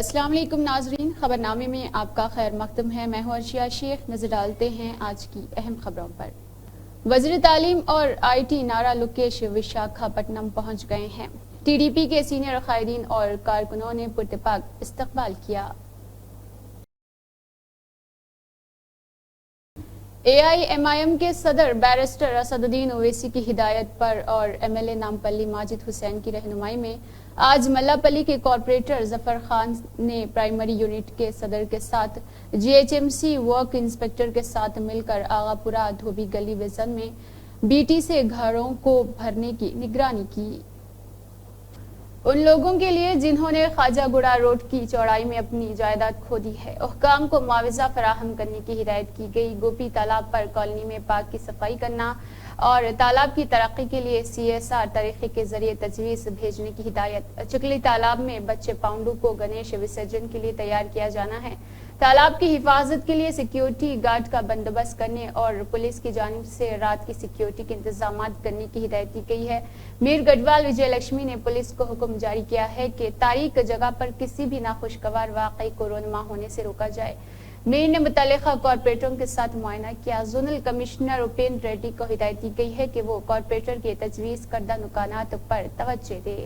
अस्सलाम वालेकुम नाजरीन, खबरनामे में आपका खैर मकदम है। मैं हूं अर्शिया शेख। नजर डालते हैं आज की अहम खबरों पर। वज़ीर तालीम और IT नारा लोकेश विशाखापट्टनम पहुंच गए हैं। TDP के सीनियर कायदीन और कारकुनों ने पुरतपाक इस्तकबाल किया। AIMIM के सदर बैरिस्टर असदुद्दीन ओवैसी की हिदायत पर और MLA नामपल्ली माजिद हुसैन की रहनुमाई में आज मल्लापल्ली के कॉर्पोरेटर जफर खान ने प्राइमरी यूनिट के सदर के साथ GHMC वर्क इंस्पेक्टर के साथ मिलकर आगापुरा धोबी गली विजन में BT से घरों को भरने की निगरानी की। उन लोगों के लिए जिन्होंने ख्वाजागुड़ा रोड की चौड़ाई में अपनी जायदाद खो दी है, हुक्काम को मुआवजा फराहम करने की हिदायत की गई। गोपी तालाब पर कॉलोनी में पार्क की सफाई करना और तालाब की तरक्की के लिए CSR तरीके के जरिए तजवीज भेजने की हिदायत। चिकली तालाब में बच्चे पाउंडू को गणेश विसर्जन के लिए तैयार किया जाना है। तालाब की हिफाजत के लिए सिक्योरिटी गार्ड का बंदोबस्त करने और पुलिस की जानिब से रात की सिक्योरिटी के इंतजाम करने की हिदायत दी गई है। मीर गढ़वाल विजय लक्ष्मी ने पुलिस को हुक्म जारी किया है कि तारीख जगह पर किसी भी नाखुशगवार वाकई को रोनमा होने से रोका जाए। मीर ने मुतल्लिका कॉर्पोरेटरों के साथ मुआयना किया। जोनल कमिश्नर उपेंद्र रेड्डी को हिदायत दी गई है कि वो कॉर्पोरेटर के तजवीज करदा नुकानात पर तवज्जो दे।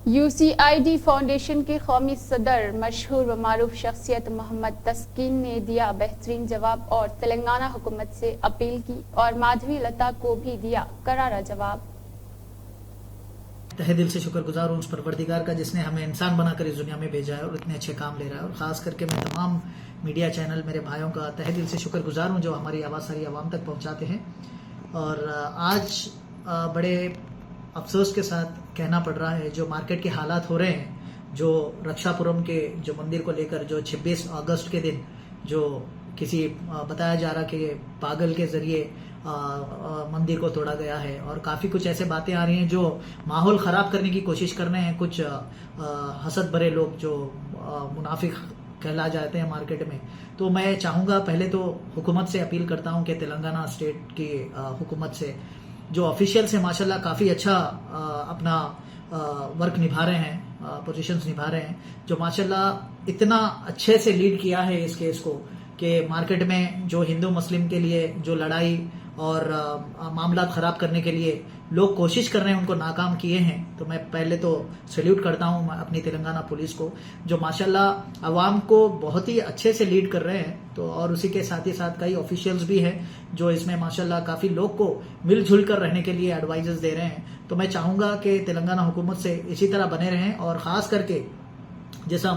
UCID फाउंडेशन के कौमी सदर मशहूर व मारूफ शख्सियत मोहम्मद तस्कीन ने दिया बेहतरीन जवाब और तेलंगाना हुकूमत से अपील की और माधवी लता को भी दिया करारा जवाब। तहे दिल से शुक्रगुजार हूँ उस परवरदिगार का जिसने हमें इंसान बनाकर इस दुनिया में भेजा है और इतने अच्छे काम ले रहा है। और ख़ास करके मैं तमाम मीडिया चैनल मेरे भाइयों का तहे दिल से शुक्रगुजार हूँ जो हमारी आवाज़ सारी आवाम तक पहुँचाते हैं। और आज बड़े अफसोस के साथ कहना पड़ रहा है जो मार्केट के हालात हो रहे हैं, जो रक्षापुरम के जो मंदिर को लेकर जो 26 अगस्त के दिन जो किसी बताया जा रहा कि पागल के जरिए मंदिर को तोड़ा गया है और काफ़ी कुछ ऐसे बातें आ रही हैं जो माहौल ख़राब करने की कोशिश कर रहे हैं कुछ हसद भरे लोग जो मुनाफिक कहला जाते हैं मार्केट में। तो मैं चाहूँगा पहले तो हुकूमत से अपील करता हूँ कि तेलंगाना स्टेट की हुकूमत से जो ऑफिशियल से माशाल्लाह काफ़ी अच्छा अपना वर्क निभा रहे हैं, पोजीशंस निभा रहे हैं, जो माशाल्लाह इतना अच्छे से लीड किया है इस केस को कि मार्केट में जो हिंदू मुस्लिम के लिए जो लड़ाई और मामला खराब करने के लिए लोग कोशिश कर रहे हैं उनको नाकाम किए हैं। तो मैं पहले तो सैल्यूट करता हूं अपनी तेलंगाना पुलिस को जो माशाल्लाह अवाम को बहुत ही अच्छे से लीड कर रहे हैं। तो और उसी के साथ ही साथ कई ऑफिशियल्स भी हैं जो इसमें माशाल्लाह काफ़ी लोग को मिलजुल कर रहने के लिए एडवाइजेस दे रहे हैं। तो मैं चाहूँगा कि तेलंगाना हुकूमत से इसी तरह बने रहें और ख़ास करके जैसा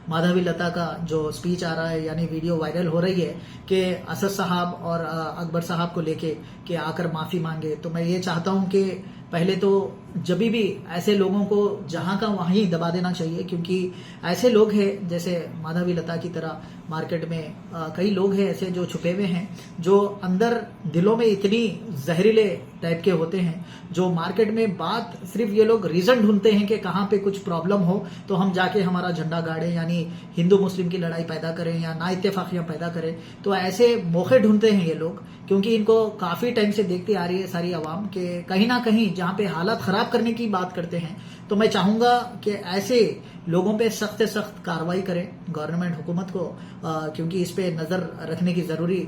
माधवी लता का जो स्पीच आ रहा है यानी वीडियो वायरल हो रही है कि असद साहब और अकबर साहब को लेके कि आकर माफ़ी मांगे, तो मैं ये चाहता हूँ कि पहले तो जब भी ऐसे लोगों को जहाँ का वहीं दबा देना चाहिए, क्योंकि ऐसे लोग हैं जैसे माधवी लता की तरह मार्केट में कई लोग हैं ऐसे जो छुपे हुए हैं जो अंदर दिलों में इतनी जहरीले टाइप के होते हैं जो मार्केट में बात सिर्फ ये लोग रीजन ढूंढते हैं कि कहाँ पे कुछ प्रॉब्लम हो तो हम जाके हमारा झंडा गाड़ें, यानी हिंदू मुस्लिम की लड़ाई पैदा करें या ना इत्तेफाकियां पैदा करें। तो ऐसे मौके ढूंढते हैं ये लोग, क्योंकि इनको काफ़ी टाइम से देखती आ रही है सारी आवाम के कहीं ना कहीं जहाँ पे हालात ख़राब करने की बात करते हैं। तो मैं चाहूँगा कि ऐसे लोगों पे सख्त से सख्त कार्रवाई करें गवर्नमेंट हुकूमत को, क्योंकि इस पे नज़र रखने की ज़रूरी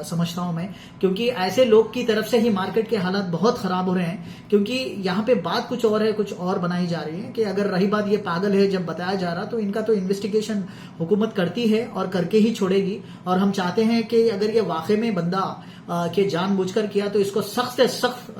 समझता हूँ मैं, क्योंकि ऐसे लोग की तरफ से ही मार्केट के हालात बहुत ख़राब हो रहे हैं। क्योंकि यहाँ पे बात कुछ और है, कुछ और बनाई जा रही है कि अगर रही बात ये पागल है जब बताया जा रहा तो इनका तो इन्वेस्टिगेशन हुकूमत करती है और करके ही छोड़ेगी। और हम चाहते हैं कि अगर ये वाकई में बंदा के जानबूझकर किया तो इसको सख्त से सख्त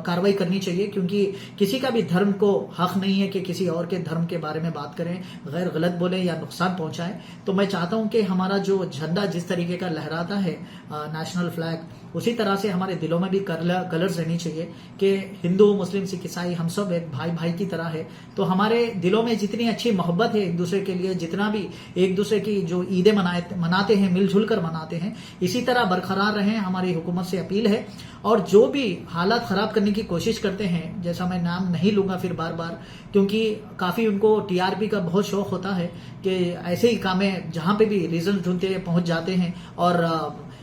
कार्रवाई करनी चाहिए, क्योंकि किसी का भी धर्म को हक नहीं है कि किसी और के धर्म के बारे में बात करें, गैर गलत बोलें या नुकसान पहुंचाएं। तो मैं चाहता हूं कि हमारा जो झंडा जिस तरीके का लहराता है नेशनल फ्लैग उसी तरह से हमारे दिलों में भी कलर्स रहनी चाहिए कि हिंदू मुस्लिम सिख ईसाई हम सब एक भाई भाई की तरह है। तो हमारे दिलों में जितनी अच्छी मोहब्बत है एक दूसरे के लिए, जितना भी एक दूसरे की जो ईदें मनाते हैं मिलजुल कर मनाते हैं, इसी तरह बरकरार रहें, हमारी हुकूमत से अपील है। और जो भी हालात खराब करने की कोशिश करते हैं, जैसा मैं नाम नहीं लूंगा फिर बार बार, क्योंकि काफी उनको टीआरपी का बहुत शौक होता है कि ऐसे ही कामें जहां पे भी रीजन ढूंढते पहुंच जाते हैं और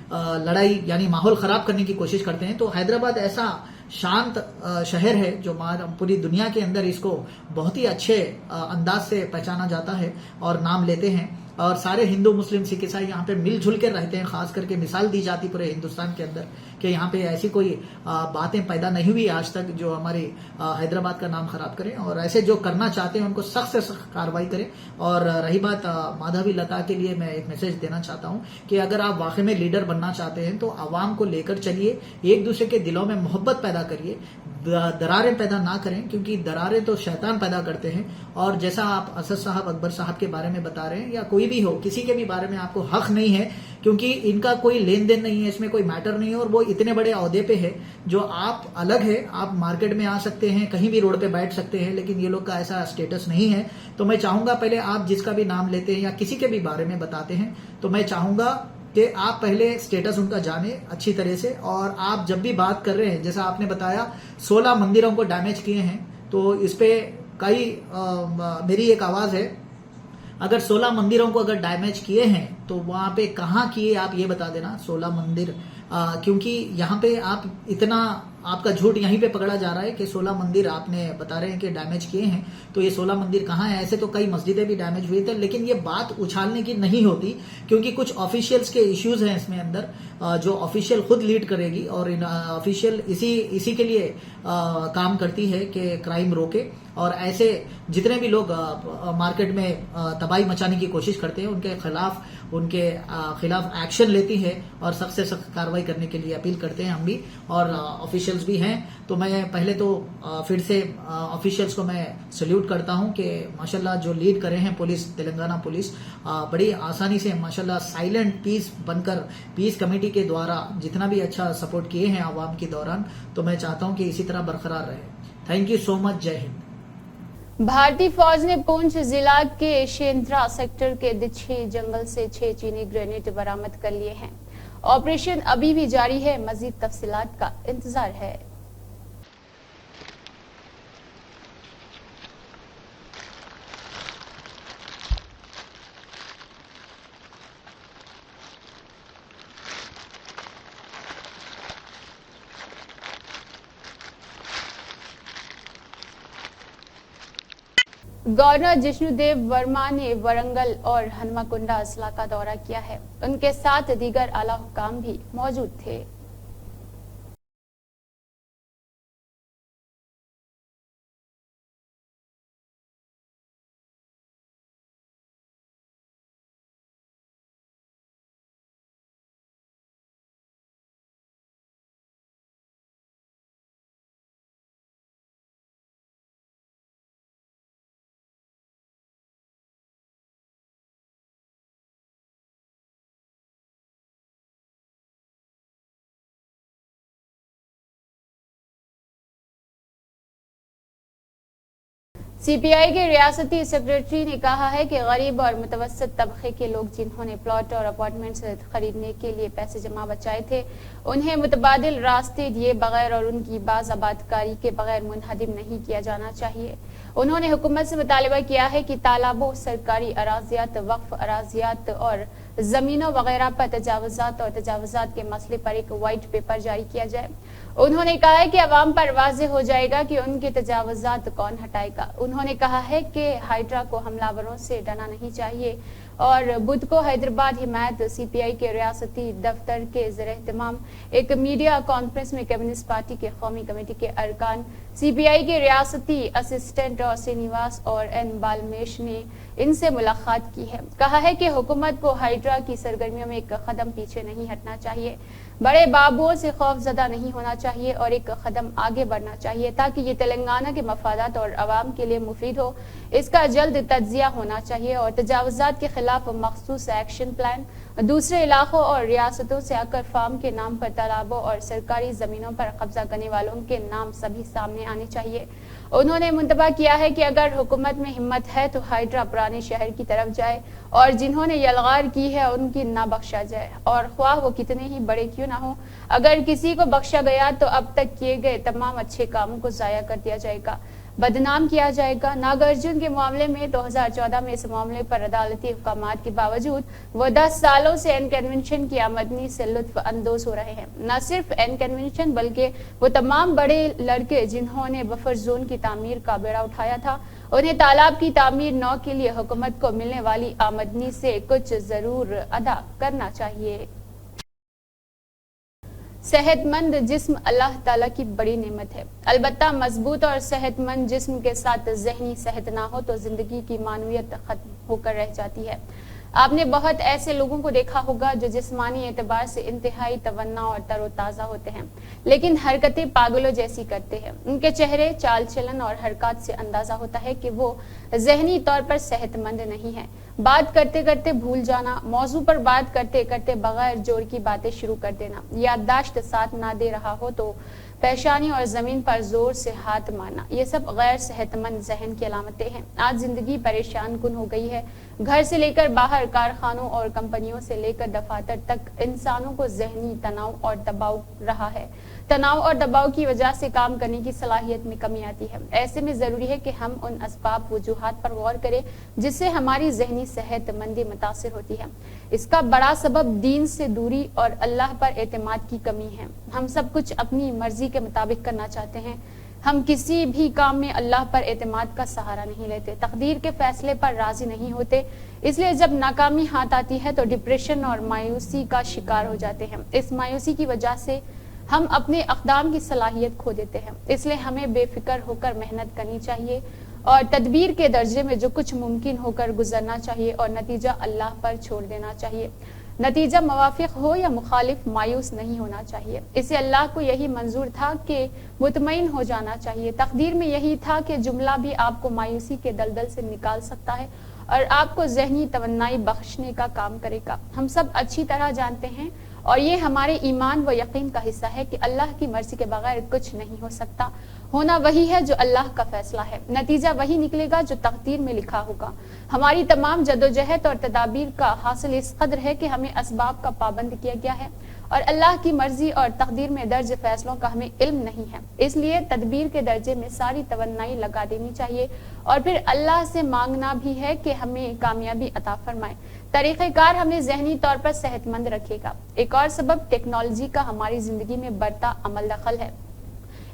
लड़ाई यानी माहौल खराब करने की कोशिश करते हैं। तो हैदराबाद ऐसा शांत शहर है जो पूरी दुनिया के अंदर इसको बहुत ही अच्छे अंदाज से पहचाना जाता है और नाम लेते हैं। और सारे हिंदू मुस्लिम सिख ईसाई यहाँ पे मिलजुल के रहते हैं। खास करके मिसाल दी जाती पूरे हिंदुस्तान के अंदर कि यहाँ पे ऐसी कोई बातें पैदा नहीं हुई आज तक जो हमारी हैदराबाद का नाम खराब करें, और ऐसे जो करना चाहते हैं उनको सख्त से सख्त कार्रवाई करें। और रही बात माधवी लता के लिए, मैं एक मैसेज देना चाहता हूँ कि अगर आप वाकई में लीडर बनना चाहते हैं तो आवाम को लेकर चलिए, एक दूसरे के दिलों में मोहब्बत पैदा करिए, दरारें पैदा ना करें, क्योंकि दरारें तो शैतान पैदा करते हैं। और जैसा आप असद साहब अकबर साहब के बारे में बता रहे हैं, या कोई भी हो, किसी के भी बारे में आपको हक नहीं है, क्योंकि इनका कोई लेन देन नहीं है, इसमें कोई मैटर नहीं है, और वो इतने बड़े ओहदे पे है जो आप अलग है। आप मार्केट में आ सकते हैं, कहीं भी रोड पे बैठ सकते हैं, लेकिन ये लोग का ऐसा स्टेटस नहीं है। तो मैं चाहूंगा पहले आप जिसका भी नाम लेते हैं या किसी के भी बारे में बताते हैं, तो मैं चाहूंगा कि आप पहले स्टेटस उनका जाने अच्छी तरह से। और आप जब भी बात कर रहे हैं, जैसा आपने बताया 16 मंदिरों को डैमेज किए हैं, तो इस पे कई मेरी एक आवाज है, अगर 16 मंदिरों को अगर डैमेज किए हैं तो वहां पे कहाँ किए आप ये बता देना। 16 मंदिर क्योंकि यहाँ पे आप इतना आपका झूठ यहीं पे पकड़ा जा रहा है कि 16 मंदिर आपने बता रहे हैं कि डैमेज किए हैं, तो ये 16 मंदिर कहाँ है? ऐसे तो कई मस्जिदें भी डैमेज हुई थे, लेकिन ये बात उछालने की नहीं होती, क्योंकि कुछ ऑफिशियल्स के इश्यूज हैं इसमें अंदर, जो ऑफिशियल खुद लीड करेगी, और ऑफिशियल इसी के लिए काम करती है कि क्राइम रोके, और ऐसे जितने भी लोग मार्केट में तबाही मचाने की कोशिश करते हैं उनके खिलाफ एक्शन लेती है और सख्त से सख्त कार्रवाई करने के लिए अपील करते हैं हम भी, और ऑफिशियल्स भी हैं। तो मैं पहले तो फिर से ऑफिशियल्स को मैं सल्यूट करता हूं कि माशाल्लाह जो लीड करे हैं पुलिस, तेलंगाना पुलिस बड़ी आसानी से माशाल्लाह साइलेंट पीस बनकर पीस कमेटी के द्वारा जितना भी अच्छा सपोर्ट किए हैं आवाम के दौरान, तो मैं चाहता हूं कि इसी तरह बरकरार रहे। थैंक यू सो मच, जय हिंद। भारतीय फौज ने पुंछ जिला के शेंद्रा सेक्टर के दिच्छी जंगल से 6 चीनी ग्रेनेड बरामद कर लिए हैं। ऑपरेशन अभी भी जारी है, मजीद तफसीलात का इंतजार है। गवर्नर जिष्णुदेव वर्मा ने वरंगल और हनुमाकुंडा अजला का दौरा किया है। उनके साथ दीगर आला हुकाम भी मौजूद थे। सीपीआई के रियासती सेक्रेटरी ने कहा है कि गरीब और मुतवसत तबके के लोग जिन्होंने प्लॉट और अपार्टमेंट खरीदने के लिए पैसे जमा बचाए थे, उन्हें मुतबादिल रास्ते दिए बगैर और उनकी बाज़ाबादकारी के बगैर मुनहदिम नहीं किया जाना चाहिए। उन्होंने हुकूमत से मुतालिबा किया है कि तालाबों, सरकारी अराजियात, वक्फ अराजियात और जमीनों वगैरह पर तजावुजात और तजावुजात के मसले पर एक व्हाइट पेपर जारी किया जाए। उन्होंने कहा है कि अवाम पर वाज़ेह हो जाएगा कि उनके तजावुजात कौन हटाएगा। उन्होंने कहा है कि हाइड्रा को हमलावरों से डरना नहीं चाहिए। और बुध को हैदराबाद हिमायत सीपीआई के रियासती दफ्तर के ज़ेर-ए-एहतमाम एक मीडिया कॉन्फ्रेंस में कम्युनिस्ट पार्टी के कौमी कमेटी के अरकान, सीपीआई के रियासती असिस्टेंट और श्रीनिवास और एन बालमेश ने इनसे मुलाकात की है। कहा है कि हुकूमत को हाइड्रा की सरगर्मियों में एक कदम पीछे नहीं हटना चाहिए, बड़े बाबुओं से खौफजदा नहीं होना चाहिए और एक कदम आगे बढ़ना चाहिए ताकि ये तेलंगाना के मफादात और अवाम के लिए मुफीद हो। इसका जल्द तज्जिया होना चाहिए और तजावुजात के खिलाफ मखसूस एक्शन प्लान دوسرے علاقوں اور ریاستوں سے آ کر فارم کے نام پر تالابوں اور سرکاری زمینوں پر قبضہ کرنے والوں کے نام سبھی سامنے آنے چاہیے۔ انہوں نے منتبہ کیا ہے کہ اگر حکومت میں ہمت ہے تو ہائیڈرا پرانے شہر کی طرف جائے اور جنہوں نے یلغار کی ہے ان کی نہ بخشا جائے، اور خواہ وہ کتنے ہی بڑے کیوں نہ ہوں۔ اگر کسی کو بخشا گیا تو اب تک کیے گئے تمام اچھے کاموں کو ضائع کر دیا جائے گا، بدنام کیا جائے گا۔ ناگارجن کے معاملے میں 2014 میں اس معاملے پر عدالتی احکامات کے باوجود وہ 10 سالوں سے این کنونشن کی آمدنی سے لطف اندوز ہو رہے ہیں۔ نہ صرف این کنونشن بلکہ وہ تمام بڑے لڑکے جنہوں نے بفر زون کی تعمیر کا بیڑا اٹھایا تھا، انہیں تالاب کی تعمیر نو کے لیے حکومت کو ملنے والی آمدنی سے کچھ ضرور ادا کرنا چاہیے۔ صحت مند جسم اللہ تعالیٰ کی بڑی نعمت ہے، البتہ مضبوط اور صحت مند جسم کے ساتھ ذہنی صحت نہ ہو تو زندگی کی معنویت ختم ہو کر رہ جاتی ہے۔ آپ نے بہت ایسے لوگوں کو دیکھا ہوگا جو جسمانی اعتبار سے انتہائی توانا اور تر و تازہ ہوتے ہیں، لیکن حرکتیں پاگلوں جیسی کرتے ہیں۔ ان کے چہرے، چال چلن اور حرکات سے اندازہ ہوتا ہے کہ وہ ذہنی طور پر صحت مند نہیں ہیں۔ بات کرتے کرتے بھول جانا، موضوع پر بات کرتے کرتے بغیر جوڑ کی باتیں شروع کر دینا، یادداشت ساتھ نہ دے رہا ہو تو پیشانی اور زمین پر زور سے ہاتھ مارنا، یہ سب غیر صحت مند ذہن کی علامتیں ہیں۔ آج زندگی پریشان کن ہو گئی ہے۔ گھر سے لے کر باہر، کارخانوں اور کمپنیوں سے لے کر دفاتر تک انسانوں کو ذہنی تناؤ اور دباؤ رہا ہے۔ تناؤ اور دباؤ کی وجہ سے کام کرنے کی صلاحیت میں کمی آتی ہے۔ ایسے میں ضروری ہے کہ ہم ان اسباب وجوہات پر غور کریں جس سے ہماری ذہنی صحت مندی متاثر ہوتی ہے۔ اس کا بڑا سبب دین سے دوری اور اللہ پر اعتماد کی کمی ہے۔ ہم سب کچھ اپنی مرضی کے مطابق کرنا چاہتے ہیں۔ ہم کسی بھی کام میں اللہ پر اعتماد کا سہارا نہیں لیتے، تقدیر کے فیصلے پر راضی نہیں ہوتے، اس لیے جب ناکامی ہاتھ آتی ہے تو ڈپریشن اور مایوسی کا شکار ہو جاتے ہیں۔ اس مایوسی کی وجہ سے ہم اپنے اقدام کی صلاحیت کھو دیتے ہیں۔ اس لیے ہمیں بے فکر ہو کر محنت کرنی چاہیے اور تدبیر کے درجے میں جو کچھ ممکن ہو کر گزرنا چاہیے اور نتیجہ اللہ پر چھوڑ دینا چاہیے۔ نتیجہ موافق ہو یا مخالف، مایوس نہیں ہونا چاہیے۔ اسے اللہ کو یہی منظور تھا کہ مطمئن ہو جانا چاہیے۔ تقدیر میں یہی تھا کہ جملہ بھی آپ کو مایوسی کے دلدل سے نکال سکتا ہے اور آپ کو ذہنی توانائی بخشنے کا کام کرے گا۔ ہم سب اچھی طرح جانتے ہیں اور یہ ہمارے ایمان و یقین کا حصہ ہے کہ اللہ کی مرضی کے بغیر کچھ نہیں ہو سکتا۔ ہونا وہی ہے جو اللہ کا فیصلہ ہے، نتیجہ وہی نکلے گا جو تقدیر میں لکھا ہوگا۔ ہماری تمام جدوجہد اور تدابیر کا حاصل اس قدر ہے کہ ہمیں اسباب کا پابند کیا گیا ہے اور اللہ کی مرضی اور تقدیر میں درج فیصلوں کا ہمیں علم نہیں ہے۔ اس لیے تدبیر کے درجے میں ساری توانائی لگا دینی چاہیے اور پھر اللہ سے مانگنا بھی ہے کہ ہمیں کامیابی عطا فرمائے۔ طریقہ کار ہمیں ذہنی طور پر صحت مند رکھے گا۔ ایک اور سبب ٹیکنالوجی کا ہماری زندگی میں بڑھتا عمل دخل ہے۔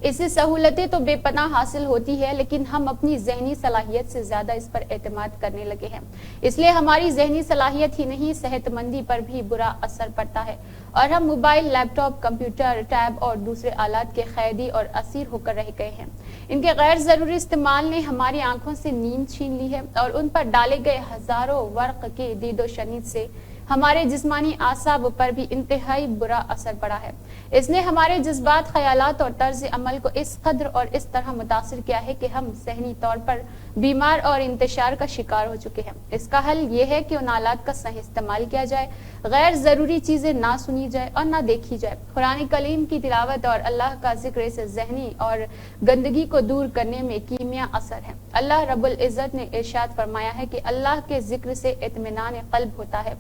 اس سے سہولتیں تو بے پناہ حاصل ہوتی ہے، لیکن ہم اپنی ذہنی صلاحیت سے زیادہ اس پر اعتماد کرنے لگے ہیں۔ اس لیے ہماری ذہنی صلاحیت ہی نہیں، صحت مندی پر بھی برا اثر پڑتا ہے اور ہم موبائل، لیپ ٹاپ، کمپیوٹر، ٹیب اور دوسرے آلات کے قیدی اور اسیر ہو کر رہ گئے ہیں۔ ان کے غیر ضروری استعمال نے ہماری آنکھوں سے نیند چھین لی ہے اور ان پر ڈالے گئے ہزاروں ورق کے دید و شنید سے ہمارے جسمانی اعصاب پر بھی انتہائی برا اثر پڑا ہے۔ اس نے ہمارے جذبات، خیالات اور طرز عمل کو اس قدر اور اس طرح متاثر کیا ہے کہ ہم ذہنی طور پر بیمار اور انتشار کا شکار ہو چکے ہیں۔ اس کا حل یہ ہے کہ ان آلات کا صحیح استعمال کیا جائے، غیر ضروری چیزیں نہ سنی جائے اور نہ دیکھی جائے۔ قرآن کریم کی تلاوت اور اللہ کا ذکر اس ذہنی اور گندگی کو دور کرنے میں کیمیا اثر ہے۔ اللہ رب العزت نے ارشاد فرمایا ہے کہ اللہ کے ذکر سے اطمینان قلب ہوتا ہے۔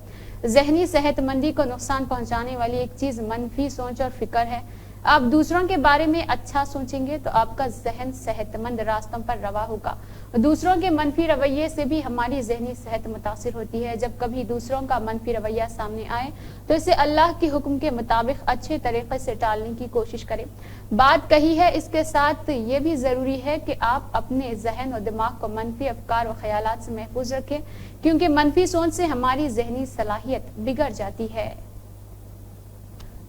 ذہنی صحت مندی کو نقصان پہنچانے والی ایک چیز منفی سوچ اور فکر ہے۔ آپ دوسروں کے بارے میں اچھا سوچیں گے تو آپ کا ذہن صحت مند راستوں پر روا ہوگا۔ دوسروں کے منفی رویے سے بھی ہماری ذہنی صحت متاثر ہوتی ہے۔ جب کبھی دوسروں کا منفی رویہ سامنے آئے تو اسے اللہ کے حکم کے مطابق اچھے طریقے سے ٹالنے کی کوشش کریں۔ بات کہی ہے، اس کے ساتھ یہ بھی ضروری ہے کہ آپ اپنے ذہن و دماغ کو منفی افکار و خیالات سے محفوظ رکھیں، کیونکہ منفی سوچ سے ہماری ذہنی صلاحیت بگڑ جاتی ہے۔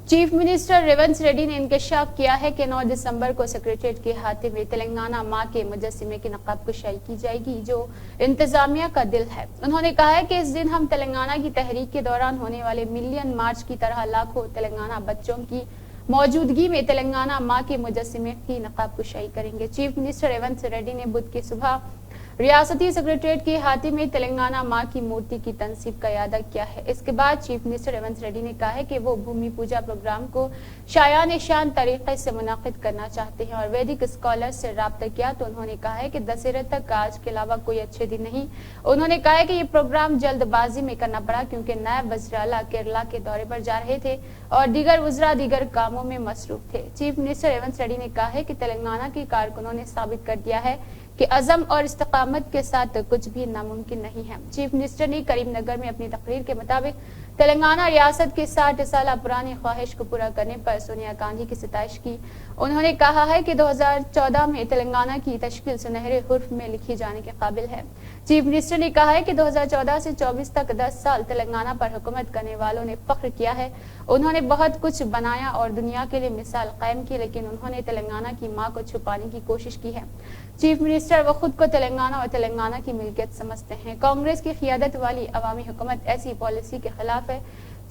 چیف منسٹر ریونت ریڈی نے انکشاف کیا ہے کہ 9 دسمبر کو سیکریٹریٹ کے احاطے میں تلنگانہ ماں کے مجسمے کی نقاب کشائی کی جائے گی، جو انتظامیہ کا دل ہے۔ انہوں نے کہا ہے کہ اس دن ہم تلنگانہ کی تحریک کے دوران ہونے والے ملین مارچ کی طرح لاکھوں تلنگانہ بچوں کی موجودگی میں تلنگانہ ماں کے مجسمے کی نقاب کشائی کریں گے۔ چیف منسٹر ریونت ریڈی نے بدھ کی صبح रियासती सेक्रेटरीट के हाथी में तेलंगाना मां की मूर्ति की तनसीब का इरादा किया है। इसके बाद चीफ मिनिस्टर रेवंत रेड्डी ने कहा है कि वो भूमि पूजा प्रोग्राम को शायान शान तरीके से मुनाकिद करना चाहते हैं और वैदिक स्कॉलर से राब्ता किया तो उन्होंने कहा है कि दशहरे तक आज के अलावा कोई अच्छे दिन नहीं। उन्होंने कहा है कि ये प्रोग्राम जल्दबाजी में करना पड़ा क्योंकि नायब वज़ीर-ए-आला केरला के दौरे पर जा रहे थे और दीगर वज़रा दीगर कामों में मसरूफ थे। चीफ मिनिस्टर रेवंत रेड्डी ने कहा है कि तेलंगाना के कारकुनों ने साबित कर दिया है कि अज़म और इस्तिकामत के साथ कुछ भी नामुमकिन नहीं है। चीफ मिनिस्टर ने करीमनगर में अपनी तकरीर के मुताबिक तेलंगाना रियासत की 60 साल पुरानी ख्वाहिश को पूरा करने पर सोनिया गांधी की सिताइश की। उन्होंने कहा है कि 2014 में तेलंगाना की तश्कील सुनहरे हुर्फ में लिखी जाने के काबिल है। चीफ मिनिस्टर ने कहा है कि 2014 से 24 तक 10 साल तेलंगाना पर हुकूमत करने वालों ने फख्र किया है। उन्होंने बहुत कुछ बनाया और दुनिया के लिए मिसाल कायम की, लेकिन उन्होंने तेलंगाना की मां को छुपाने की कोशिश की है। चीफ मिनिस्टर वो खुद को तेलंगाना और तेलंगाना की मिल्कियत समझते हैं। कांग्रेस की क़ियादत वाली अवामी हुकूमत ऐसी पॉलिसी के खिलाफ है।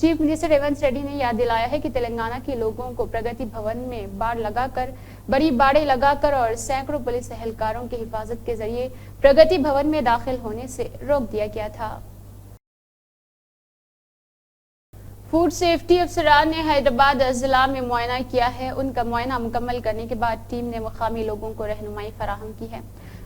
चीफ मिनिस्टर रेवंत रेड्डी ने याद दिलाया है कि तेलंगाना के लोगों को प्रगति भवन में बड़ी बाड़े लगाकर और सैकड़ों पुलिस एहलकारों की हिफाजत के जरिए प्रगति भवन में दाखिल होने से रोक दिया गया था। फूड सेफ्टी अफसरान ने हैदराबाद जिला में मुआयना किया है। उनका मुआयना मुकम्मल करने के बाद टीम ने मुकामी लोगों को रहनुमाई फराहम की है।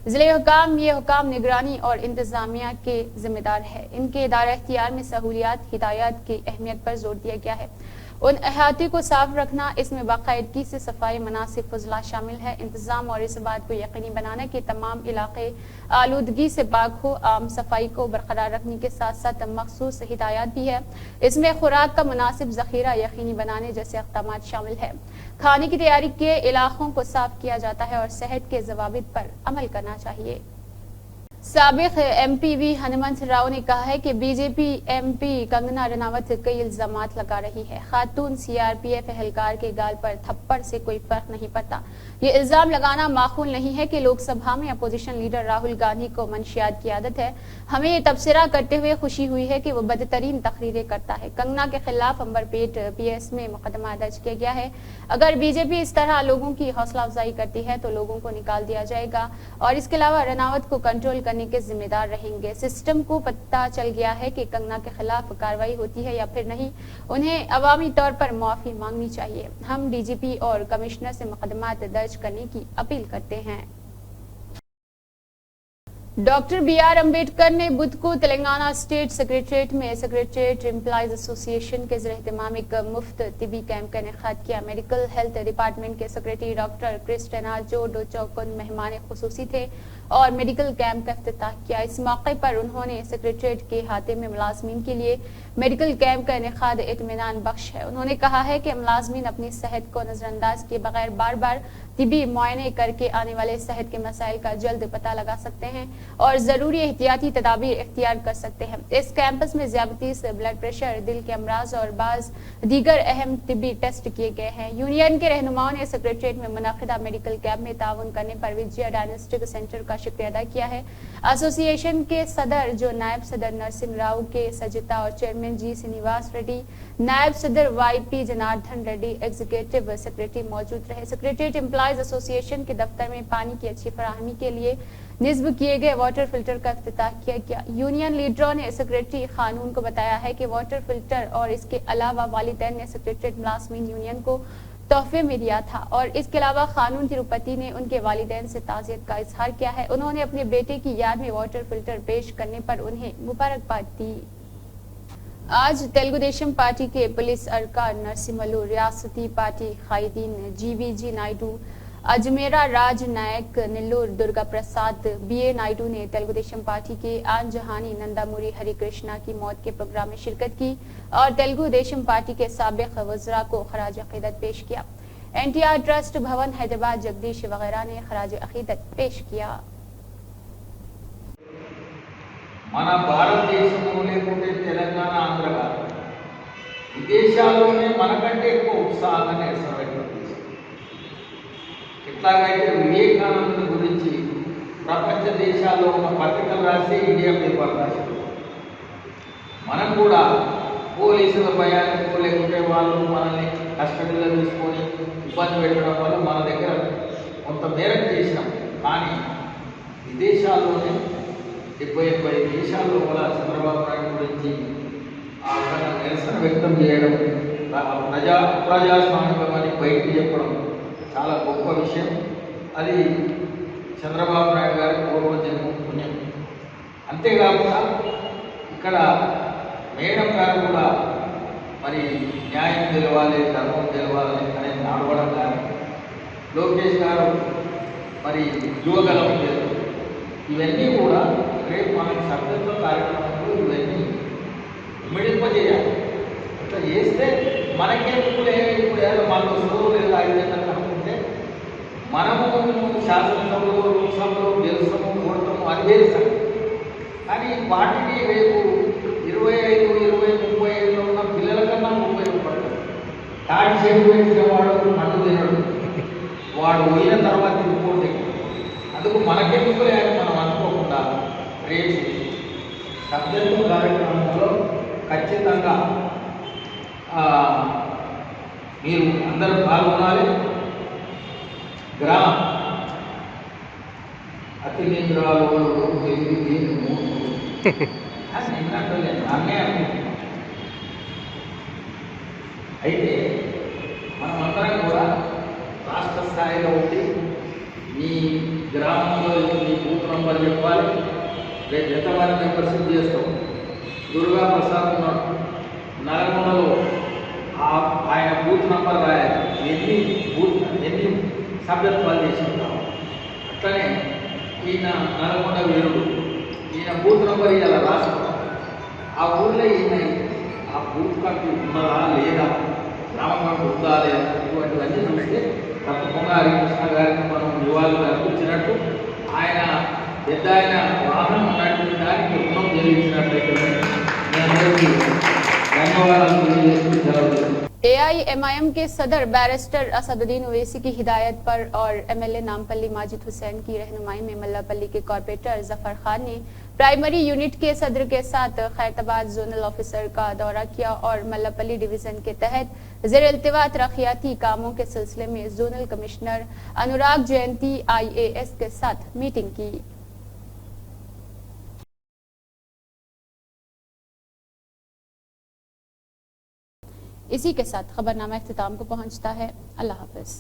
जिले हुकाम ये हुकाम निगरानी और इंतजामिया के जिम्मेदार है। इनके इदारा इख्तियार में सहूलियात हिदायत की अहमियत पर जोर दिया गया है। उन अहाते को साफ रखना, इसमें बाकायदगी से सफाई मनासिब फजला शामिल है। इंतजाम और इस बात को यकीनी बनाना कि तमाम इलाके आलूदगी से पाक हो। आम सफाई को बरकरार रखने के साथ साथ मखसूस हिदायत भी है। इसमें खुराक का मुनासिब जखीरा यकीनी बनाने जैसे इक़दाम शामिल है। खाने की तैयारी के इलाकों को साफ किया जाता है और सेहत के जवाबित पर अमल करना चाहिए। साबिक एमपी वी हनुमंत राव ने कहा है कि बीजेपी एमपी कंगना रनावत कई इल्जामात लगा रही है। खातून सीआरपीएफ एहलकार के गाल पर थप्पड़ से कोई फर्क नहीं पड़ता। ये इल्जाम लगाना माकूल नहीं है कि लोकसभा में अपोजिशन लीडर राहुल गांधी को मंशियात की आदत है। हमें ये तबसरा करते हुए खुशी हुई है कि वो बदतरीन तकरीरें करता है। कंगना के खिलाफ अंबरपेट पीएस में मुकदमा दर्ज किया गया है। अगर बीजेपी इस तरह लोगों की हौसला अफजाई करती है तो लोगों को निकाल दिया जाएगा और इसके अलावा रनावत को कंट्रोल करने के जिम्मेदार रहेंगे। सिस्टम को पता चल गया है कि कंगना के खिलाफ कार्रवाई होती है या फिर नहीं। उन्हें अवामी तौर पर माफी मांगनी चाहिए। हम डीजीपी और कमिश्नर से मुकदमा दर्ज करने की अपील करते हैं। डॉक्टर BR अम्बेडकर ने बुध को तेलंगाना स्टेट सेक्रेटरीट में सेक्रेटरीट एम्प्लॉइज एसोसिएशन के ज़रिए एक मुफ्त तिबी कैंप का इनेकाद किया। मेडिकल हेल्थ डिपार्टमेंट के सेक्रेटरी डॉक्टर क्रिस्टेना जो डोचोकुन मेहमान खुसूसी थे और मेडिकल कैंप का इफ्तिताह किया। इस मौके पर उन्होंने सेक्रेटरीट के हाथे में मुलाजमीन के लिए मेडिकल कैंप का इनेकाद इत्मीनान बख्श है। उन्होंने कहा है कि मुलाजमीन अपनी सेहत को नजरअंदाज किए बगैर बार बार तिबी मुआयने करके आने वाले सेहत के मसाइल का जल्द पता लगा सकते हैं और जरूरी एहतियाती तदाबीर इख्तियार कर सकते हैं। इस कैंपस में ज़ियाबतीस, ब्लड प्रेशर, दिल के अमराज और बाज दीगर अहम तिबी टेस्ट किए गए हैं। यूनियन के रहनुमाओं ने सेक्रेटरीट में मुनाकिदा मेडिकल कैंप में ताउन करने पर विजय डायग्नोस्टिक सेंटर का शुक्रिया अदा किया है। एसोसिएशन के सदर जो नायब सदर नरसिंह राव के सजिता और चेयरमैन जी श्रीनिवास रेड्डी, नायब सदर YP Janardan Reddy, executive secretary मौजूद रहे। सेक्रेटरीट एम्प्लॉइज एसोसिएशन के दफ्तर में पानी की अच्छी फराहमी के लिए निस्ब किए गए वाटर फिल्टर का इफ्तिताह किया गया। यूनियन लीडरों ने सेक्रेटरी खानून को बताया है कि वाटर फिल्टर और इसके अलावा वालिदैन ने सेक्रेटरीट मुलाजमीन यूनियन को तोहफे में दिया था और इसके अलावा खानून तिरुपति ने उनके वालिदैन से ताज़ियत का इजहार किया है। उन्होंने अपने बेटे की याद में वाटर फिल्टर पेश करने पर उन्हें मुबारकबाद दी। आज तेलुगु देशम पार्टी के पुलिस अरकान नरसिम्हलु, रियासती पार्टी कायदीन GVG नायडू, अजमेरा राज नायक, नेल्लूर दुर्गा प्रसाद, BA नायडू ने तेलुगु देशम पार्टी के आन जहानी नंदामुरी हरिकृष्णा की मौत के प्रोग्राम में शिरकत की और तेलुगु देशम पार्टी के साबिक वज़रा को खराज अकीदत पेश किया। NTR ट्रस्ट भवन हैदराबाद जगदीश वगैरह ने खराज अकीदत पेश किया। మన భారతదేశంలో లేకుంటే తెలంగాణ ఆంధ్ర కాదు, విదేశాల్లోనే మనకంటే ఎక్కువ ఉత్సాహంగా నిరసనటువంటి ఎట్లాగైతే వివేకానందుని గురించి ప్రపంచ దేశాల్లో ఉన్న పత్రికలు రాసి ఇండియా పేపర్ రాశారు. మనం కూడా పోలీసుల భయానికి లేకుంటే వాళ్ళు మనల్ని కస్టడీలో తీసుకొని ఇబ్బంది పెట్టడం వల్ల మన దగ్గర కొంత మేరకు చేసినాం. కానీ విదేశాల్లోనే 70-80 దేశాల్లో కూడా చంద్రబాబు నాయుడు గురించి ఆ విధంగా నిరసన వ్యక్తం చేయడం, ప్రజాస్వామికమని బయటికి చెప్పడం చాలా గొప్ప విషయం. అది చంద్రబాబు నాయుడు గారి పూర్వజన్మ పుణ్యం. అంతేకాకుండా ఇక్కడ మేడం గారు కూడా మరి న్యాయం గెలవాలి, ధర్మం గెలవాలి అనే నడవడం కానీ, లోకేష్ గారు మరి యువగలం ఇవన్నీ కూడా రేపు మనకి సభ్యత్వ కార్యక్రమంలో ఇవన్నీ మిడిపజేయాలి. ఇట్లా చేస్తే మనకే ఇప్పుడు ఏదో మనకు వస్తుందో లేదా ఐదంతా కనుక్కుంటే మనము శాసనసభలో లోక్సభలో గెలుస్తాము ఓడతాము అని గెలుస్తాము. కానీ వాటిని రేపు 25, 20, 30 ఏళ్ళు ఉన్న పిల్లల కన్నా ఉపయోగపడతారు. తాటి చెట్టు పెట్టిన వాడు మన్ను తినడు, వాడు పోయిన తర్వాత తిరిగిపోతే అందుకు మనకెందుకు లేని మనం అనుకోకుండా రేపు సభ్యత్వ కార్యక్రమంలో ఖచ్చితంగా మీరు అందరూ పాల్గొనాలి. గ్రామ అతినింద్రాలు అన్నే అనుకుంటున్నాం. అయితే మనమందరం కూడా రాష్ట్ర స్థాయిలో ఉండి మీ గ్రామంలో మీ బూత్ నంబర్ చెప్పాలి. రేపు ఎంతమంది మెంబర్షిప్ చేస్తాం. దుర్గా ప్రసాద్ ఉన్నాడు నల్గొండలో, ఆయన బూత్ నంబర్ రాయాలి, ఎన్ని సభ్యత్వాలు చేసినాం. అట్లనే ఈయన నల్గొండ వీరుడు, ఈయన బూత్ నంబర్ ఇలా రాసుకోవాలి. ఆ ఊళ్ళో ఈయన ఆ బూత్ కమిటీ ఉన్నదా లేదా, గ్రామ కమిటీ ఉందా లేదా, ఇటువంటివన్నీ చూస్తే తప్పకుండా హరికృష్ణ గారికి మనం నివాళులు అర్పించినట్టు, ఆయన పెద్ద ఆయన వాహనం ఉన్నటువంటి దానికి రుణం చెల్లించినట్లయితే మీ అందరికీ ధన్యవాదాలు తెలియజేస్తూ సెలవు. AIMIM के सदर बैरिस्टर असदुद्दीन ओवैसी की हिदायत पर और MLA नामपल्ली माजिद हुसैन की रहनुमाई में मल्लापल्ली के कॉर्पोरेटर जफर खान ने प्राइमरी यूनिट के सदर के साथ खैरताबाद जोनल ऑफिसर का दौरा किया और मल्लापल्ली डिवीजन के तहत ज़ेर इल्तिवा तरक्याती कामों के सिलसिले में जोनल कमिश्नर अनुराग जयंती IAS के साथ मीटिंग की। इसी के साथ खबरनामा इख्तिताम को पहुंचता है। अल्लाह हाफिज।